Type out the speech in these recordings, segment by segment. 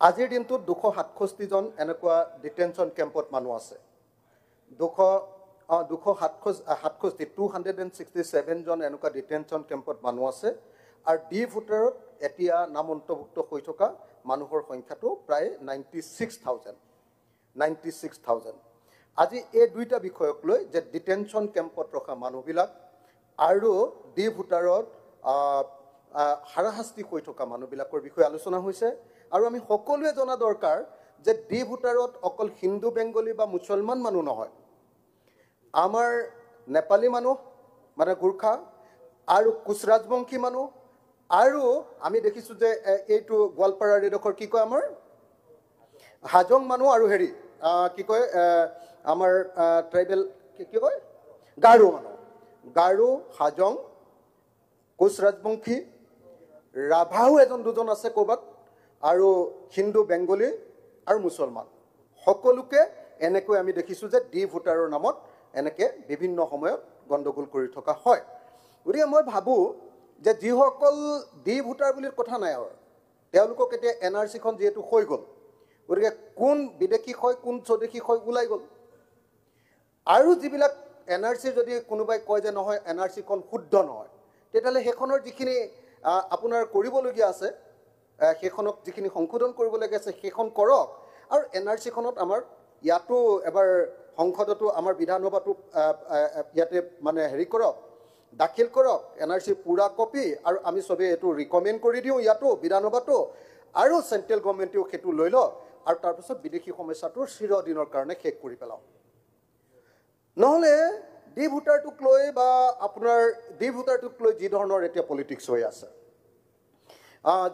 আজিৰ দিনটোত 267 জন এনেকুৱা ডিটেনশ্যন কেম্পত মানুহ আছে 267 জন এনেকুৱা ডিটেনশ্যন কেম্পত মানুহ আছে আৰু ডি ভোটাৰত এতিয়া নাম অন্তৰ্ভুক্ত হৈ থকা মানুহৰ সংখ্যাটো প্ৰায় 96,000 আজি এই দুইটা বিষয়ক লৈ যে ডিটেনশ্যন কেম্পত ৰখা মানুহবিলাক আৰু ডি ভোটাৰত হাৰাশাস্তি হৈ থকা মানুহবিলাকৰ বিষয়ে আলোচনা হৈছে আৰু আমি সকলোৱে জনা দৰকাৰ যে ডি ভোটাৰত অকল হিন্দু বেংগলী বা মুছলমান মানুহ নহয় আমাৰ নেপালী মানুহ মানে গোৰ্খা আৰু কোচ ৰাজবংশী মানুহ আৰু আমি দেখিছোঁ যে এইটো গোৱালপাৰাৰ এডোখৰ কি কয় আমাৰ হাজং মানুহ আৰু হেৰি কি কয় আমাৰ ট্ৰাইবেল কি কয় গাৰো মানুহ গাৰো হাজং কোচ ৰাজবংশী ৰাভাও এজন দুজন আছে ক'ৰবাত আৰু হিন্দু বেংগলী আৰু মুছলমান সকলোকে এনেকৈ আমি দেখিছোঁ যে ডি ভোটাৰৰ নামত এনেকৈ বিভিন্ন সময়ত গণ্ডগোল কৰি থকা হয় গতিকে মই ভাবোঁ যে যিসকল ডি ভোটাৰ বুলি কথা নাই আৰু তেওঁলোকক এতিয়া NRC-খন যিহেতু হৈ গ'ল গতিকে কোন বিদেশী হয় কোন স্বদেশী হয় ওলাই গ'ল আৰু যিবিলাক NRC যদি কোনোবাই কয় যে নহয় NRC-খন শুদ্ধ নহয় তেতিয়াহ'লে সেইখনৰ যিখিনি আপোনাৰ কৰিবলগীয়া আছে সেইখনক যিখিনি সংশোধন কৰিবলগীয়া আছে সেইখন কৰক আৰু NRC-খনত আমাৰ ইয়াতো এবাৰ সংসদতো আমাৰ বিধানসভাটো ইয়াতে মানে হেৰি কৰক দাখিল কৰক NRC পুৰা কপি আৰু আমি সবে এইটো ৰিকমেণ্ড কৰি দিওঁ ইয়াতো বিধানসভাটো আৰু চেণ্ট্ৰেল গভৰ্ণমেণ্টেও সেইটো লৈ লওক আৰু তাৰপিছত বিদেশী সমস্যাটো চিৰদিনৰ কাৰণে শেষ কৰি পেলাওক নহ'লে ডি ভোটাৰটোক লৈ বা আপোনাৰ ডি ভোটাৰটোক লৈ যি ধৰণৰ এতিয়া পলিটিক্স হৈ আছে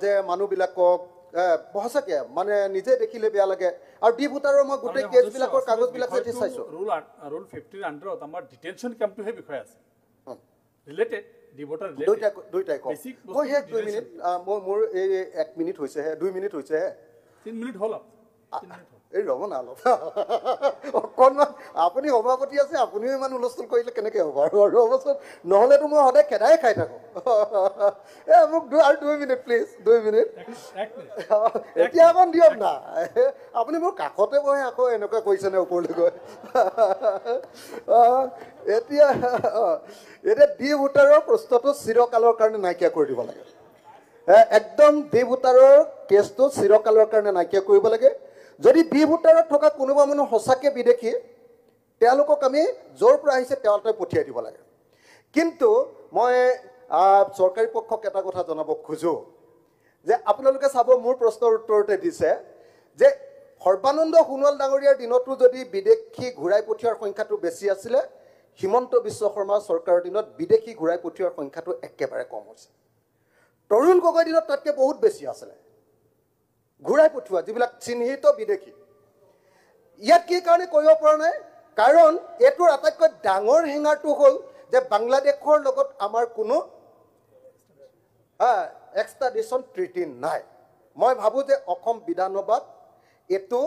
যে মানুহবিলাকক সঁচাকৈ মানে নিজে দেখিলে বেয়া লাগে আৰু ডি ভোটাৰৰ মই গোটেই কেছবিলাকৰ কাগজবিলাক যেতিয়া চাইছোঁ ৰুল 50ৰ আণ্ডাৰত আমাৰ ডিটেনশ্যন কেম্পটোহে বিষয় আছে ৰিলেটেড ডি ভোটাৰ দুইটাই কওঁ মই শেষ 2 মিনিট মোৰ এই 1 মিনিট হৈছেহে 2 মিনিট হৈছেহে 3 মিনিট হ'ল এই ৰ'ব না অলপ অকণমান আপুনি সভাপতি আছে আপুনিও ইমান হুলস্থুল কৰিলে কেনেকৈ হ'ব আৰু ৰ'বচোন নহ'লেতো মই সদায় খেদাই খাই থাকোঁ মোক আৰু 2 মিনিট প্লিজ 2 মিনিট এতিয়া অকণ দিয়ক না আপুনি মোৰ কাষতে বহে আকৌ এনেকুৱা কৈছেনে ওপৰলৈ গৈ এতিয়া ডি ভোটাৰৰ প্ৰশ্নটো চিৰকালৰ কাৰণে নাইকিয়া কৰি দিব লাগে একদম ডি ভোটাৰৰ কেছটো চিৰকালৰ কাৰণে নাইকিয়া কৰিব লাগে যদি ডি ভোটাৰত থকা কোনোবা মানুহ সঁচাকৈ বিদেশী তেওঁলোকক আমি য'ৰ পৰা আহিছে তেওঁলোকে পঠিয়াই দিব লাগে কিন্তু মই চৰকাৰী পক্ষক এটা কথা জনাব খোজোঁ যে আপোনালোকে চাব মোৰ প্ৰশ্নৰ উত্তৰতে দিছে যে সৰ্বানন্দ সোণোৱাল ডাঙৰীয়াৰ দিনতো যদি বিদেশী ঘূৰাই পঠিওৱাৰ সংখ্যাটো বেছি আছিলে হিমন্ত বিশ্ব শৰ্মা চৰকাৰৰ দিনত বিদেশী ঘূৰাই পঠিওৱাৰ সংখ্যাটো একেবাৰে কম হৈছে তৰুণ গগৈৰ দিনত তাতকৈ বহুত বেছি আছিলে ঘূৰাই পঠিওৱা যিবিলাক চিহ্নিত বিদেশী ইয়াত কি কাৰণে কৰিব পৰা নাই কাৰণ এইটোৰ আটাইতকৈ ডাঙৰ হেঙাৰটো হ'ল যে বাংলাদেশৰ লগত আমাৰ কোনো এক্সট্ৰাডিশ্যন ট্ৰিটি নাই মই ভাবোঁ যে অসম বিধানসভাত এইটো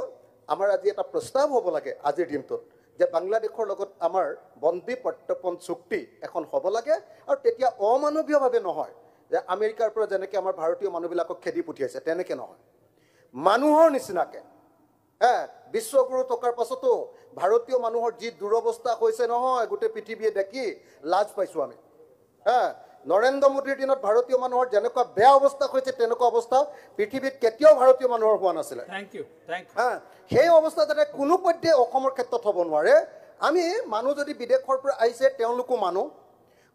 আমাৰ আজি এটা প্ৰস্তাৱ হ'ব লাগে আজিৰ দিনটোত যে বাংলাদেশৰ লগত আমাৰ বন্দী প্ৰত্যৰ্পণ চুক্তি এখন হ'ব লাগে আৰু তেতিয়া অমানৱীয়ভাৱে নহয় যে আমেৰিকাৰ পৰা যেনেকৈ আমাৰ ভাৰতীয় মানুহবিলাকক খেদি পঠিয়াইছে তেনেকৈ নহয় মানুহৰ নিচিনাকৈ বিশ্বগুৰু থকাৰ পাছতো ভাৰতীয় মানুহৰ যি দুৰৱস্থা হৈছে নহয় গোটেই পৃথিৱীয়ে দেখি লাজ পাইছোঁ আমি নৰেন্দ্ৰ মোদীৰ দিনত ভাৰতীয় মানুহৰ যেনেকুৱা বেয়া অৱস্থা হৈছে তেনেকুৱা অৱস্থা পৃথিৱীত কেতিয়াও ভাৰতীয় মানুহৰ হোৱা নাছিলে সেই অৱস্থা যাতে কোনো পধ্যে অসমৰ ক্ষেত্ৰত হ'ব নোৱাৰে আমি মানুহ যদি বিদেশৰ পৰা আহিছে তেওঁলোকো মানুহ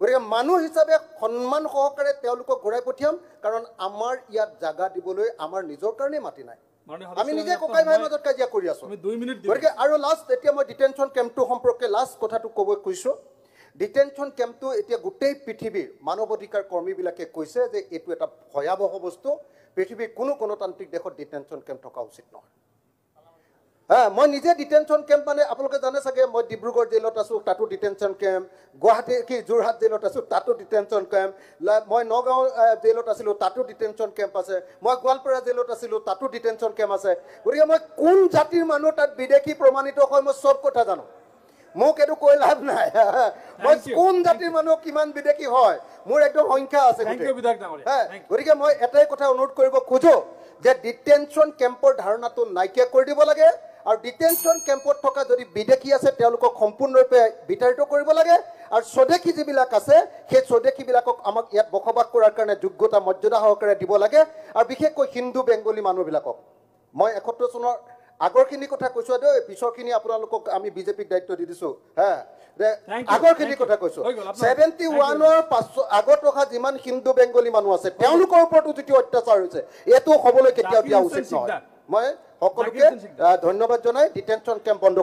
গতিকে মানুহ হিচাপে সন্মান সহকাৰে তেওঁলোকক ঘূৰাই পঠিয়াম কাৰণ আমাৰ ইয়াত জাগা দিবলৈ আমাৰ নিজৰ কাৰণেই মাটি নাই আমি নিজে ককাই ভাইৰ মাজত কাজিয়া কৰি আছোঁ গতিকে আৰু লাষ্ট এতিয়া মই ডিটেনশ্যন কেম্পটো সম্পৰ্কে লাষ্ট কথাটো ক'ব খুজিছোঁ ডিটেনশ্যন কেম্পটো এতিয়া গোটেই পৃথিৱীৰ মানৱ অধিকাৰ কৰ্মীবিলাকে কৈছে যে এইটো এটা ভয়াৱহ বস্তু পৃথিৱীৰ কোনো গণতান্ত্ৰিক দেশত ডিটেনশ্যন কেম্প থকা উচিত নহয় মই নিজে ডিটেনশ্যন কেম্প মানে আপোনালোকে জানে চাগে মই ডিব্ৰুগড় জেলত আছোঁ তাতো ডিটেনশ্যন কেম্প গুৱাহাটী যোৰহাট জেলত আছোঁ তাতো ডিটেনশ্যন কেম্প মই নগাঁও জেলত আছিলোঁ তাতো ডিটেনশ্যন কেম্প আছে মই গোৱালপাৰা জেলত আছিলোঁ তাতো ডিটেনশ্যন কেম্প আছে গতিকে মই কোন জাতিৰ মানুহ তাত বিদেশী প্ৰমাণিত হয় মই চব কথা জানো মোক এইটো কৈ লাভ নাই মই Thank you. কোন জাতিৰ মানুহ কিমান বিদেশী হয় মোৰ একদম সংখ্যা আছে Thank you, বিধায়ক ডাঙৰীয়া। Thank you. গতিকে মই এটাই কথা অনুৰোধ কৰিব খোজো যে ডিটেনশ্যন কেম্পৰ ধাৰণাটো নাইকিয়া কৰি দিব লাগে আৰু ডিটেনশ্যন কেম্পত থকা যদি বিদেশী আছে তেওঁলোকক সম্পূৰ্ণৰূপে বিতাড়িত কৰিব লাগে আৰু স্বদেশী যিবিলাক আছে সেই স্বদেশীবিলাকক আমাক ইয়াত বসবাস কৰাৰ কাৰণে যোগ্যতা মৰ্যাদা সহকাৰে দিব লাগে আৰু বিশেষকৈ হিন্দু বেংগলী মানুহবিলাকক মই 71 চনৰ আগৰখিনি কথা কৈছো দেই পিছৰখিনি আপোনালোকক আমি বিজেপিক দায়িত্ব দি দিছো হা Thank you. আগৰখিনি Thank কথা you. কৈছো হৈ গ'ল আপোনাৰ। 71ৰ আগত ৰখা যিমান হিন্দু বেংগলী মানুহ আছে তেওঁলোকৰ ওপৰতো যিটো অত্যাচাৰ হৈছে এইটো হ'বলৈ কেতিয়াও দিয়া জাকিৰ উচিত হুছেইন নহয় সিকদাৰ। মই সকলোকে জাকিৰ হুছেইন সিকদাৰ। ধন্যবাদ জনাই ডিটেনশ্যন কেম্প বন্ধ